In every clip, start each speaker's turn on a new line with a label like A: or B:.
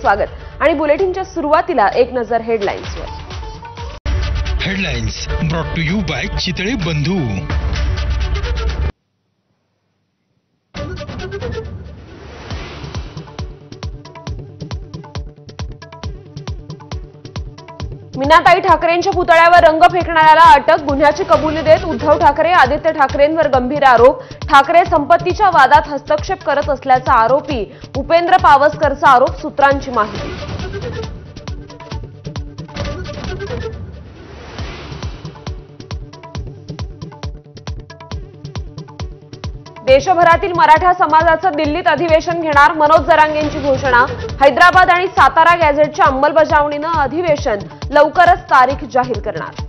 A: स्वागत आणि बुलेटिनच्या सुरुवातीला एक नजर हेडलाईन्सवर।
B: Headlines brought to you by Chitale Bandhu.
A: Meenatai ठाकरेंच्या पुतळ्यावर रंग फेकणाऱ्याला अटक। गुन्ह्याची कबुली देत उद्धव ठाकरे आदित्य ठाकरेंवर गंभीर आरोप। ठाकरे संपत्तीच्या वादात हस्तक्षेप करत असल्याचा आरोपी उपेंद्र पावसकरचा आरोप। सूत्रांची माहिती। देशभरातील मराठा समाजाचं दिल्लीत अधिवेशन घेणार। मनोज जरांगेंची घोषणा। हैदराबाद आणि सातारा गॅझेटच्या अंमलबजावणीनं अधिवेशन लवकरच तारीख जाहीर करणार।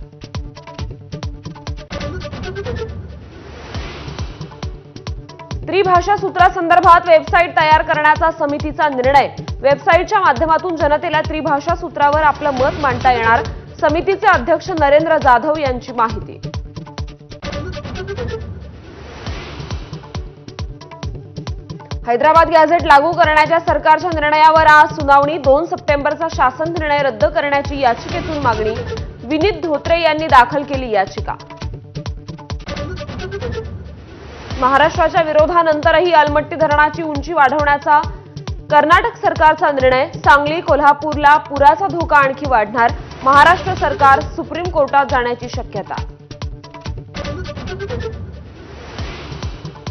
A: त्रिभाषा सूत्रासंदर्भात वेबसाईट तयार करण्याचा समितीचा निर्णय। वेबसाईटच्या माध्यमातून जनतेला त्रिभाषा सूत्रावर आपलं मत मांडता येणार। समितीचे अध्यक्ष नरेंद्र जाधव यांची माहिती। हैदराबाद गॅझेट लागू करण्याच्या सरकारच्या निर्णयावर आज सुनावणी। 2 सप्टेंबरचा शासन निर्णय रद्द करण्याची याचिकेतून मागणी। विनीत धोत्रे यांनी दाखल केली याचिका। महाराष्ट्राच्या विरोधानंतरही अलमट्टी धरणाची उंची वाढवण्याचा कर्नाटक सरकारचा निर्णय। सांगली कोल्हापूरला पुराचा धोका आणखी वाढणार। महाराष्ट्र सरकार सुप्रीम कोर्टात जाण्याची शक्यता।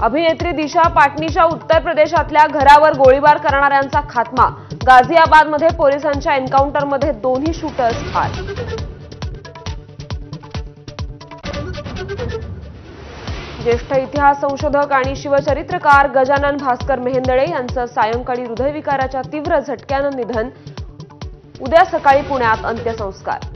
A: अभिनेत्री दिशा पाटनीच्या उत्तर प्रदेशातल्या घरावर गोळीबार करणाऱ्यांचा खात्मा। गाझियाबादमध्ये पोलिसांच्या एन्काउंटरमध्ये दोन्ही शूटर्स ठार। ज्येष्ठ इतिहास संशोधक आणि शिवचरित्रकार गजानन भास्कर मेहेंदळे यांचं सायंकाळी हृदयविकाराच्या तीव्र झटक्यानं निधन। उद्या सकाळी पुण्यात अंत्यसंस्कार।